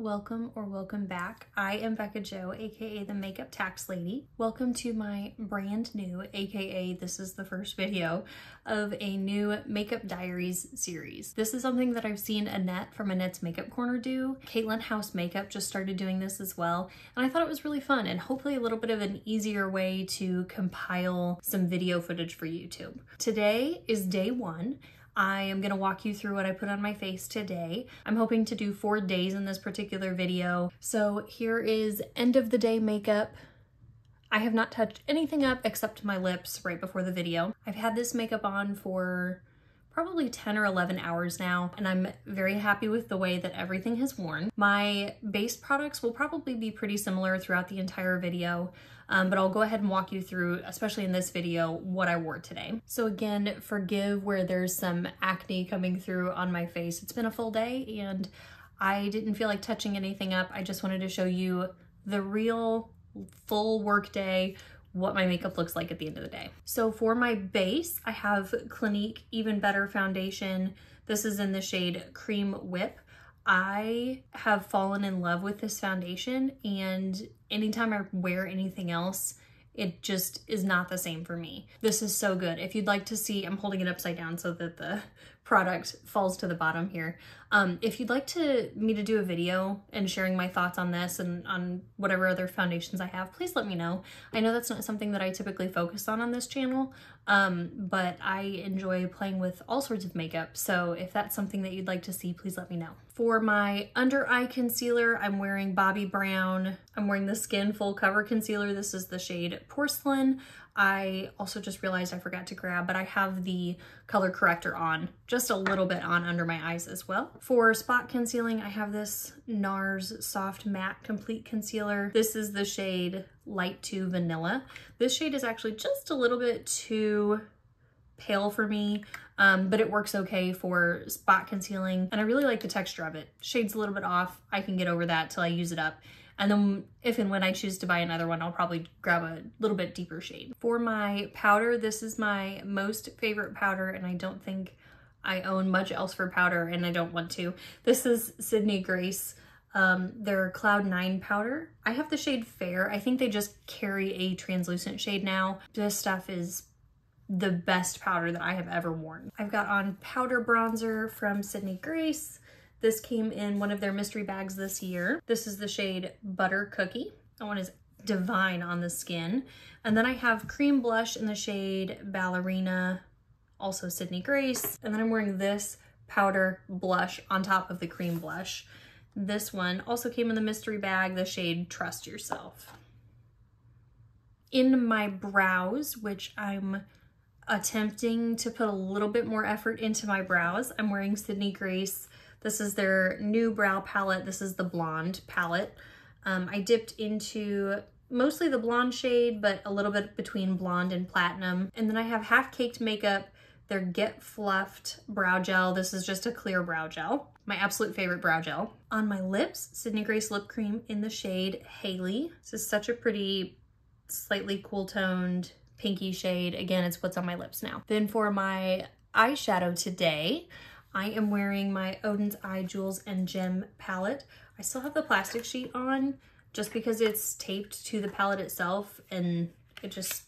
welcome or welcome back. I am Becca Jo, aka the Makeup Tax Lady. Welcome to my brand new, aka this is the first video of a new Makeup Diaries series. This is something that I've seen Annette from Annette's Makeup Corner do. Caitlin House Makeup just started doing this as well, and I thought it was really fun and hopefully a little bit of an easier way to compile some video footage for YouTube. Today is day one. I am gonna walk you through what I put on my face today. I'm hoping to do 4 days in this particular video. So here is end of the day makeup. I have not touched anything up except my lips right before the video. I've had this makeup on for probably 10 or 11 hours now, and I'm very happy with the way that everything has worn. My base products will probably be pretty similar throughout the entire video, but I'll go ahead and walk you through, especially in this video, what I wore today. So again, forgive where there's some acne coming through on my face. It's been a full day and I didn't feel like touching anything up. I just wanted to show you the real full work day, what my makeup looks like at the end of the day. So for my base, I have Clinique Even Better Foundation. This is in the shade Cream Whip. I have fallen in love with this foundation, and anytime I wear anything else, it just is not the same for me. This is so good. If you'd like to see, I'm holding it upside down so that the product falls to the bottom here. If you'd like me to do a video and sharing my thoughts on this and on whatever other foundations I have, please let me know. I know that's not something that I typically focus on this channel, but I enjoy playing with all sorts of makeup. So if that's something that you'd like to see, please let me know. For my under eye concealer, I'm wearing Bobbi Brown. I'm wearing the Skin Full Cover Concealer. This is the shade Porcelain. I also just realized I forgot to grab, but I have the color corrector on, just a little bit on under my eyes as well. For spot concealing, I have this NARS Soft Matte Complete Concealer. This is the shade Light to Vanilla. This shade is actually just a little bit too pale for me, but it works okay for spot concealing, and I really like the texture of it. Shade's a little bit off. I can get over that till I use it up. And then if and when I choose to buy another one, I'll probably grab a little bit deeper shade. For my powder, this is my most favorite powder, and I don't think I own much else for powder, and I don't want to. This is Sydney Grace, their Cloud 9 powder. I have the shade Fair. I think they just carry a translucent shade now. This stuff is the best powder that I have ever worn. I've got on powder bronzer from Sydney Grace. This came in one of their mystery bags this year. This is the shade Butter Cookie. That one is divine on the skin. And then I have cream blush in the shade Ballerina, also Sydney Grace. And then I'm wearing this powder blush on top of the cream blush. This one also came in the mystery bag, the shade Trust Yourself. In my brows, which I'm attempting to put a little bit more effort into my brows, I'm wearing Sydney Grace. This is their new brow palette. This is the blonde palette. I dipped into mostly the blonde shade, but a little bit between blonde and platinum. And then I have Half Caked Makeup, their Get Fluffed brow gel. This is just a clear brow gel. My absolute favorite brow gel. On my lips, Sydney Grace lip cream in the shade Haley. This is such a pretty, slightly cool toned pinky shade. Again, it's what's on my lips now. Then for my eyeshadow today, I am wearing my Oden's Eye Jewels and Gem palette. I still have the plastic sheet on just because it's taped to the palette itself, and it just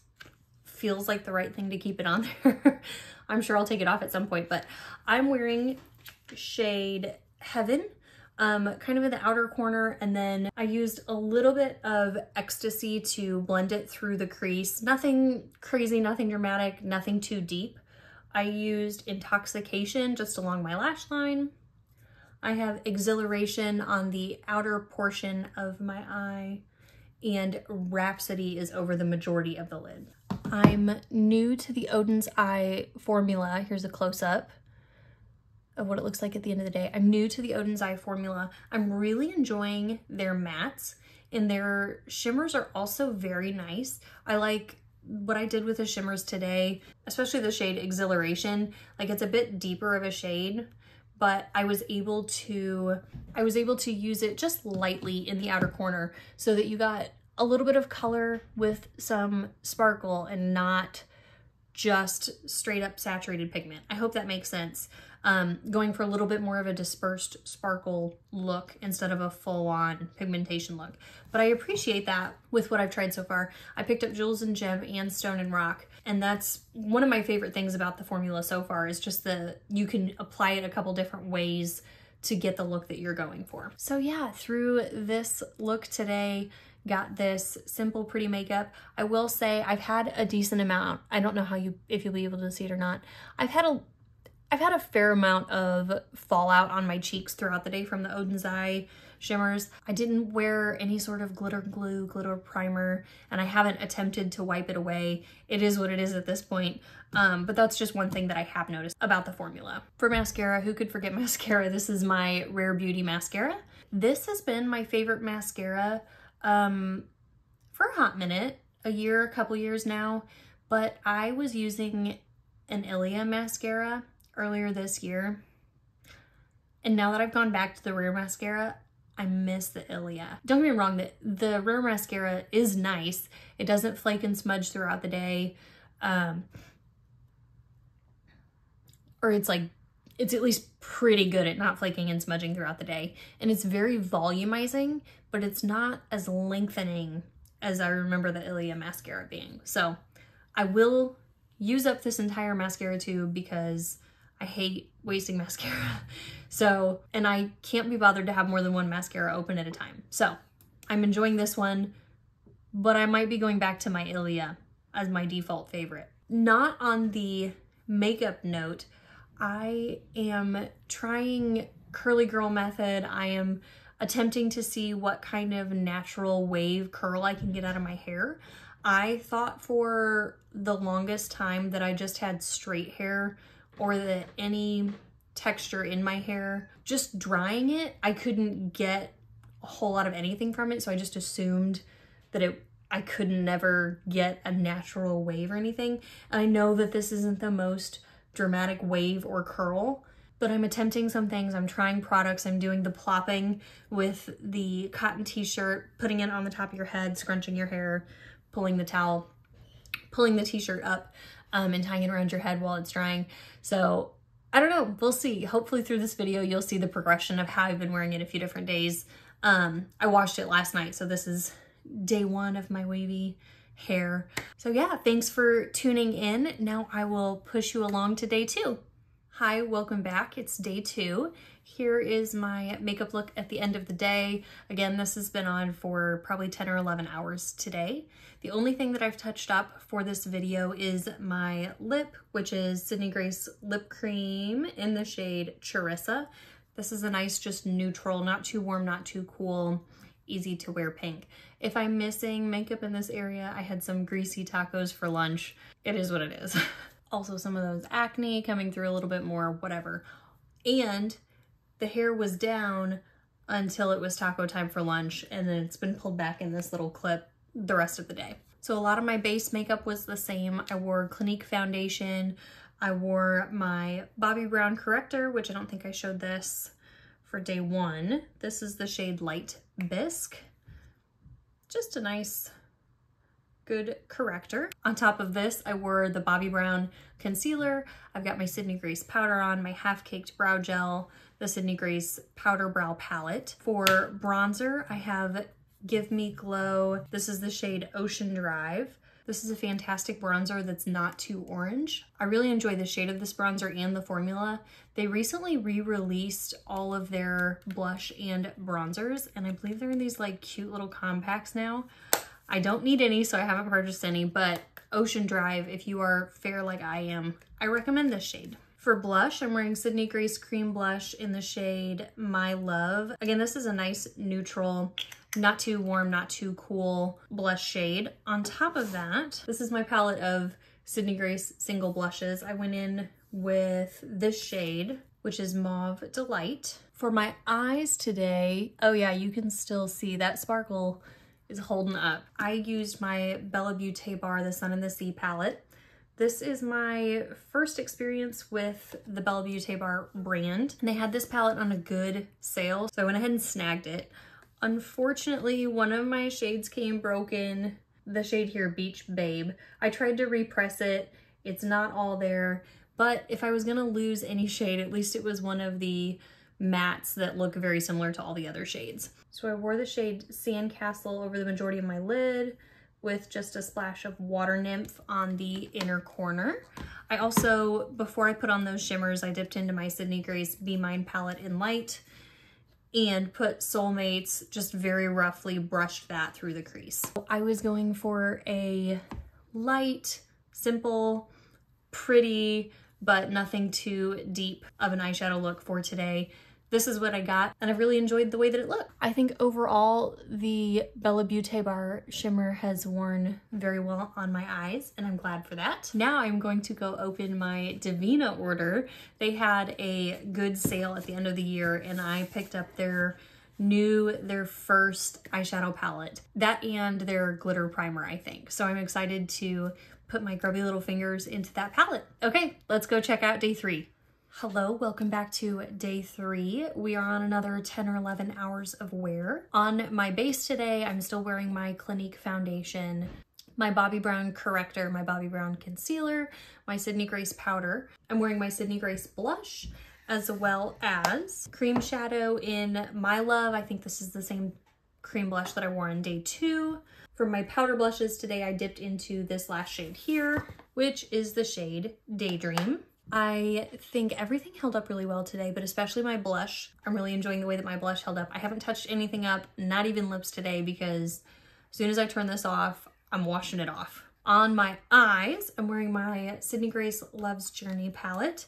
feels like the right thing to keep it on there. I'm sure I'll take it off at some point, but I'm wearing shade Heaven, kind of in the outer corner, and then I used a little bit of Ecstasy to blend it through the crease. Nothing crazy, nothing dramatic, nothing too deep. I used Intoxication just along my lash line. I have Exhilaration on the outer portion of my eye, and Rhapsody is over the majority of the lid. I'm new to the Oden's Eye formula. Here's a close-up of what it looks like at the end of the day. I'm new to the Oden's Eye formula. I'm really enjoying their mattes, and their shimmers are also very nice. I like what I did with the shimmers today, especially the shade Exhilaration. Like, it's a bit deeper of a shade, but I was able to use it just lightly in the outer corner so that you got a little bit of color with some sparkle and not just straight up saturated pigment. I hope that makes sense. going for a little bit more of a dispersed sparkle look instead of a full-on pigmentation look. But I appreciate that with what I've tried so far. I picked up Jules and Gem and Stone and Rock, and that's one of my favorite things about the formula so far, is just you can apply it a couple different ways to get the look that you're going for. So yeah, through this look today, got this simple, pretty makeup. I will say I've had a decent amount. I don't know if you'll be able to see it or not. I've had a fair amount of fallout on my cheeks throughout the day from the Oden's Eye shimmers. I didn't wear any sort of glitter glue, glitter primer, and I haven't attempted to wipe it away. It is what it is at this point. But that's just one thing that I have noticed about the formula. For mascara, who could forget mascara? This is my Rare Beauty mascara. This has been my favorite mascara for a hot minute, a couple years now, but I was using an Ilia mascara earlier this year, and now that I've gone back to the Rare mascara, I miss the Ilia. Don't get me wrong, the Rare mascara is nice. It doesn't flake and smudge throughout the day, or it's at least pretty good at not flaking and smudging throughout the day. And it's very volumizing, but it's not as lengthening as I remember the Ilia mascara being. So I will use up this entire mascara tube because I hate wasting mascara. So, and I can't be bothered to have more than one mascara open at a time. So I'm enjoying this one, but I might be going back to my Ilia as my default favorite. Not on the makeup note, I am trying Curly Girl method. I am attempting to see what kind of natural wave curl I can get out of my hair. I thought for the longest time that I just had straight hair, or that any texture in my hair, just drying it, I couldn't get a whole lot of anything from it. So I just assumed that I could never get a natural wave or anything. And I know that this isn't the most dramatic wave or curl, but I'm attempting some things. I'm trying products. I'm doing the plopping with the cotton t-shirt, putting it on the top of your head, scrunching your hair, pulling the towel, pulling the t-shirt up, and tying it around your head while it's drying. So I don't know, we'll see. Hopefully through this video, you'll see the progression of how I've been wearing it a few different days. I washed it last night, so this is day one of my wavy hair. So yeah, thanks for tuning in. Now I will push you along to day two. Hi, welcome back. It's day two. Here is my makeup look at the end of the day. Again, this has been on for probably 10 or 11 hours today. The only thing that I've touched up for this video is my lip, which is Sydney Grace Lip Cream in the shade Charissa. This is a nice, just neutral, not too warm, not too cool, easy to wear pink. If I'm missing makeup in this area, I had some greasy tacos for lunch. It is what it is. Also some of those acne coming through a little bit more, whatever. And the hair was down until it was taco time for lunch, and then it's been pulled back in this little clip the rest of the day. So a lot of my base makeup was the same. I wore Clinique foundation. I wore my Bobbi Brown corrector, which I don't think I showed this for day one. This is the shade Light Bisque. Just a nice, good corrector. On top of this, I wore the Bobbi Brown concealer. I've got my Sydney Grace powder on, my half-caked brow gel, the Sydney Grace powder brow palette. For bronzer, I have Give Me Glow. This is the shade Ocean Drive. This is a fantastic bronzer that's not too orange. I really enjoy the shade of this bronzer and the formula. They recently re-released all of their blush and bronzers, and I believe they're in these like cute little compacts now. I don't need any, so I haven't purchased any, but Ocean Drive, if you are fair like I am, I recommend this shade. For blush, I'm wearing Sydney Grace Cream Blush in the shade My Love. Again, this is a nice neutral, not too warm, not too cool blush shade. On top of that, this is my palette of Sydney Grace single blushes. I went in with this shade, which is Mauve Delight. For my eyes today, oh yeah, you can still see that sparkle is holding up. I used my Bella Beauté Bar The Sun and the Sea palette. This is my first experience with the Bella Beauté Bar brand. And they had this palette on a good sale, so I went ahead and snagged it. Unfortunately, one of my shades came broken, the shade here, Beach Babe. I tried to repress it. It's not all there, but if I was gonna lose any shade, at least it was one of the mattes that look very similar to all the other shades. So I wore the shade Sandcastle over the majority of my lid with just a splash of Water Nymph on the inner corner. I also, before I put on those shimmers, I dipped into my Sydney Grace Be Mine palette in light and put Soulmates, just very roughly brushed that through the crease. I was going for a light, simple, pretty, but nothing too deep of an eyeshadow look for today. This is what I got, and I really enjoyed the way that it looked. I think overall, the Bella Beauté Bar shimmer has worn very well on my eyes, and I'm glad for that. Now I'm going to go open my Divina order. They had a good sale at the end of the year, and I picked up their first eyeshadow palette. That and their glitter primer, I think. So I'm excited to put my grubby little fingers into that palette. Okay, let's go check out day 3. Hello, welcome back to day 3. We are on another 10 or 11 hours of wear. On my base today, I'm still wearing my Clinique foundation, my Bobbi Brown corrector, my Bobbi Brown concealer, my Sydney Grace powder. I'm wearing my Sydney Grace blush, as well as cream shadow in My Love. I think this is the same cream blush that I wore on day 2. For my powder blushes today, I dipped into this last shade here, which is the shade Daydream. I think everything held up really well today, but especially my blush. I'm really enjoying the way that my blush held up. I haven't touched anything up, not even lips today, because as soon as I turn this off, I'm washing it off. On my eyes, I'm wearing my Sydney Grace Love's Journey palette.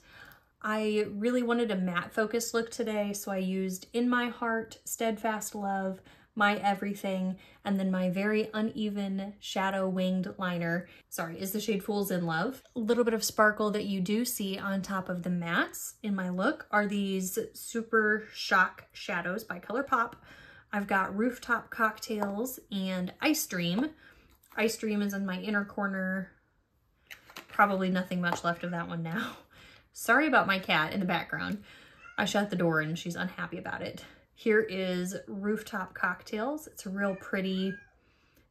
I really wanted a matte focus look today, so I used In My Heart, Steadfast Love, My Everything, and then my very uneven shadow winged liner. Sorry, is the shade Fools in Love. A little bit of sparkle that you do see on top of the mattes in my look are these Super Shock shadows by ColourPop. I've got Rooftop Cocktails and Ice Dream. Ice Dream is in my inner corner. Probably nothing much left of that one now. Sorry about my cat in the background. I shut the door and she's unhappy about it. Here is Rooftop Cocktails. It's a real pretty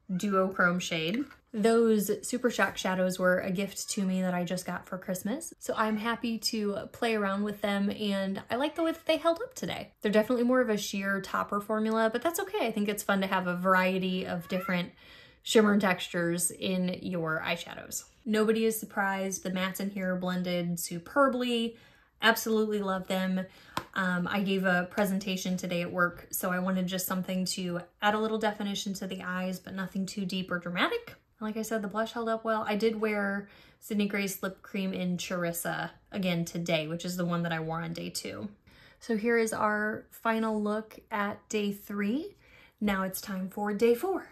duochrome shade. Those Super Shock shadows were a gift to me that I just got for Christmas, so I'm happy to play around with them, and I like the way that they held up today. They're definitely more of a sheer topper formula, but that's okay. I think it's fun to have a variety of different shimmer textures in your eyeshadows. Nobody is surprised. The mattes in here blended superbly. Absolutely love them. I gave a presentation today at work, so I wanted just something to add a little definition to the eyes, but nothing too deep or dramatic. Like I said, the blush held up well. I did wear Sydney Grace lip cream in Charissa again today, which is the one that I wore on day 2. So here is our final look at day 3. Now it's time for day 4.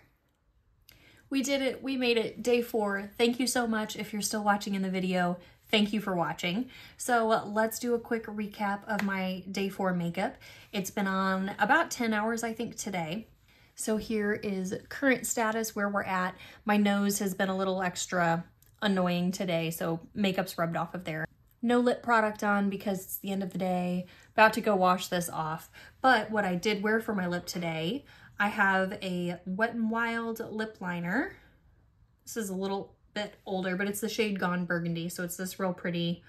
We did it. We made it. Day 4. Thank you so much if you're still watching in the video. Thank you for watching. So let's do a quick recap of my day 4 makeup. It's been on about 10 hours, I think, today. So here is current status where we're at. My nose has been a little extra annoying today, so makeup's rubbed off of there. No lip product on because it's the end of the day. About to go wash this off. But what I did wear for my lip today, I have a Wet n Wild lip liner. This is a little bit older, but it's the shade Gone Burgundy, so it's this real pretty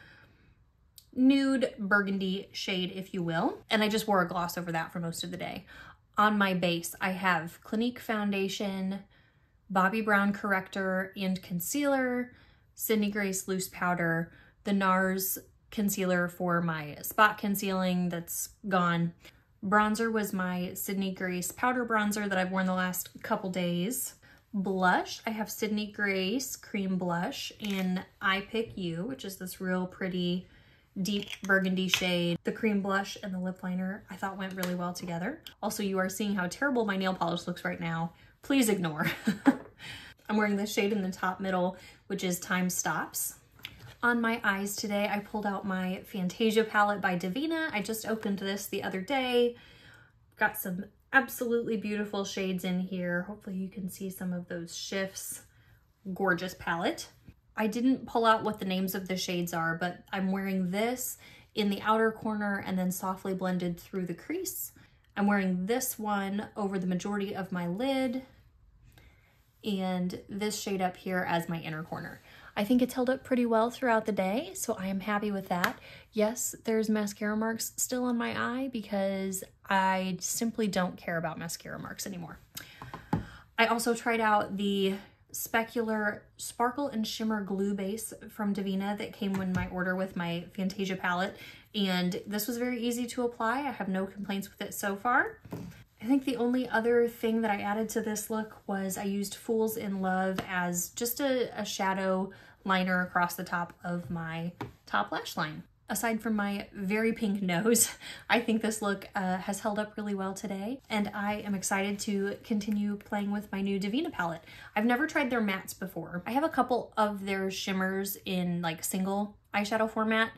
nude burgundy shade, if you will. And I just wore a gloss over that for most of the day. On my base, I have Clinique foundation, Bobbi Brown corrector and concealer, Sydney Grace loose powder, the NARS concealer for my spot concealing that's gone. Bronzer was my Sydney Grace powder bronzer that I've worn the last couple days. Blush, I have Sydney Grace cream blush in I Pick You, which is this real pretty deep burgundy shade. The cream blush and the lip liner I thought went really well together. Also, you are seeing how terrible my nail polish looks right now. Please ignore. I'm wearing this shade in the top middle, which is Time Stops. On my eyes today, I pulled out my Fantasia palette by Divina. I just opened this the other day. Got some absolutely beautiful shades in here. Hopefully you can see some of those shifts. Gorgeous palette. I didn't pull out what the names of the shades are, but I'm wearing this in the outer corner and then softly blended through the crease. I'm wearing this one over the majority of my lid and this shade up here as my inner corner. I think it's held up pretty well throughout the day, so I am happy with that. Yes, there's mascara marks still on my eye because I simply don't care about mascara marks anymore. I also tried out the Specular Sparkle and Shimmer Glue Base from Davina that came in my order with my Fantasia palette, and this was very easy to apply. I have no complaints with it so far. I think the only other thing that I added to this look was I used Fools in Love as just a shadow liner across the top of my top lash line. Aside from my very pink nose, I think this look has held up really well today, and I am excited to continue playing with my new Davina palette. I've never tried their mattes before. I have a couple of their shimmers in like single eyeshadow format,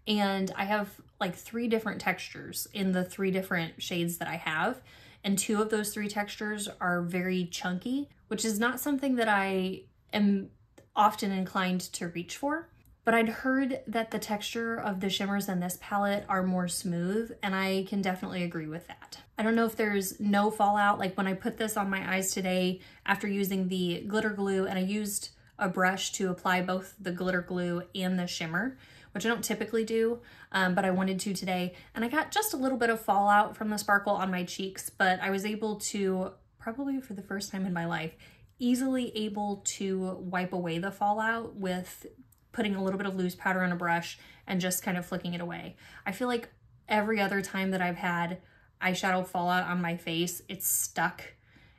and I have like 3 different textures in the 3 different shades that I have, and 2 of those 3 textures are very chunky, which is not something that I am often inclined to reach for. But I'd heard that the texture of the shimmers in this palette are more smooth, and I can definitely agree with that. I don't know if there's no fallout, like when I put this on my eyes today after using the glitter glue, and I used a brush to apply both the glitter glue and the shimmer, which I don't typically do, but I wanted to today. And I got just a little bit of fallout from the sparkle on my cheeks, but I was able to, probably for the first time in my life, easily able to wipe away the fallout with putting a little bit of loose powder on a brush and just kind of flicking it away. I feel like every other time that I've had eyeshadow fallout on my face, it's stuck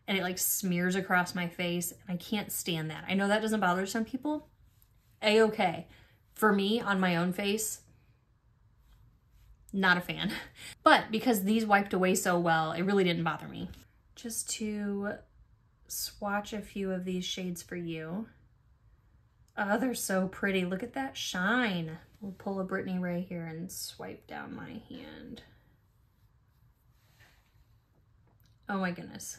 and it like smears across my face, and I can't stand that. I know that doesn't bother some people. A-okay. For me, on my own face, not a fan. But because these wiped away so well, it really didn't bother me. Just to swatch a few of these shades for you. Oh, they're so pretty. Look at that shine. We'll pull a Brittany Ray here and swipe down my hand. Oh my goodness.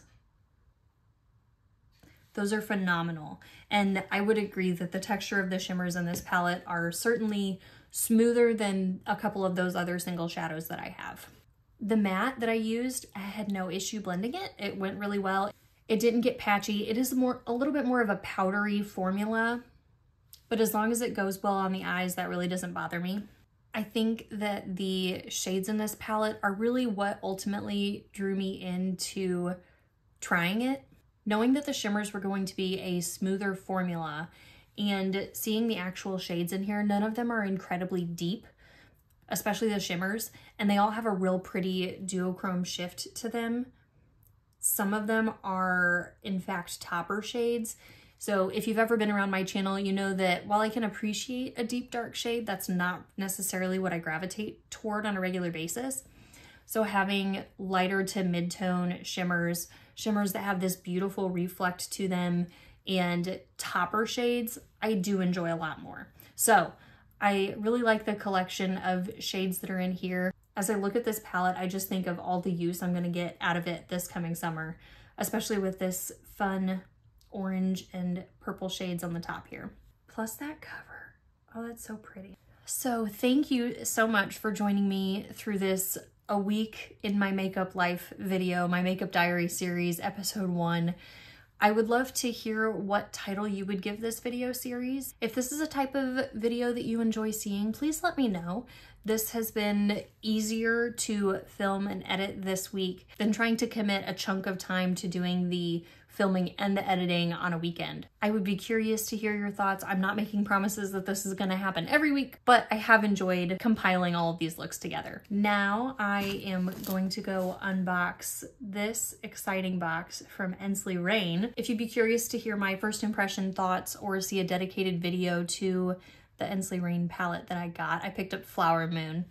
Those are phenomenal. And I would agree that the texture of the shimmers in this palette are certainly smoother than a couple of those other single shadows that I have. The matte that I used, I had no issue blending it. It went really well. It didn't get patchy. It is a little bit more of a powdery formula, but as long as it goes well on the eyes, that really doesn't bother me. I think that the shades in this palette are really what ultimately drew me into trying it. Knowing that the shimmers were going to be a smoother formula and seeing the actual shades in here, none of them are incredibly deep, especially the shimmers, and they all have a real pretty duochrome shift to them. Some of them are, in fact, topper shades. So if you've ever been around my channel, you know that while I can appreciate a deep dark shade, that's not necessarily what I gravitate toward on a regular basis. So having lighter to mid-tone shimmers that have this beautiful reflect to them, and topper shades, I do enjoy a lot more. So I really like the collection of shades that are in here. As I look at this palette, I just think of all the use I'm gonna get out of it this coming summer, especially with this fun orange and purple shades on the top here. Plus that cover. Oh, that's so pretty. So thank you so much for joining me through this A Week in My Makeup Life video, my Makeup Diary series, episode 1. I would love to hear what title you would give this video series. If this is a type of video that you enjoy seeing, please let me know. This has been easier to film and edit this week than trying to commit a chunk of time to doing the filming and the editing on a weekend. I would be curious to hear your thoughts. I'm not making promises that this is gonna happen every week, but I have enjoyed compiling all of these looks together. Now I am going to go unbox this exciting box from Ensley Rain. If you'd be curious to hear my first impression thoughts or see a dedicated video to the Ensley Rain palette that I got, I picked up Flower Moon.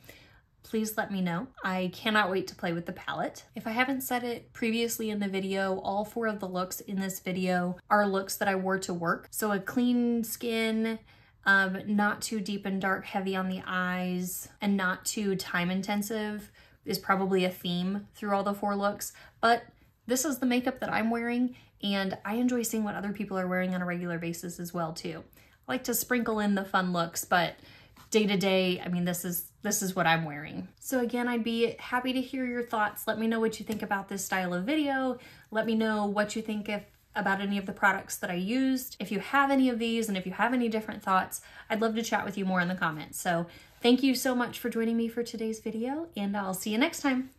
Please let me know. I cannot wait to play with the palette. If I haven't said it previously in the video, all 4 of the looks in this video are looks that I wore to work. So a clean skin, not too deep and dark heavy on the eyes, and not too time intensive is probably a theme through all the 4 looks. But this is the makeup that I'm wearing, and I enjoy seeing what other people are wearing on a regular basis as well too. I like to sprinkle in the fun looks, but day to day, I mean, this is what I'm wearing. So again, I'd be happy to hear your thoughts. Let me know what you think about this style of video. Let me know what you think if about any of the products that I used. If you have any of these and if you have any different thoughts, I'd love to chat with you more in the comments. So thank you so much for joining me for today's video, and I'll see you next time.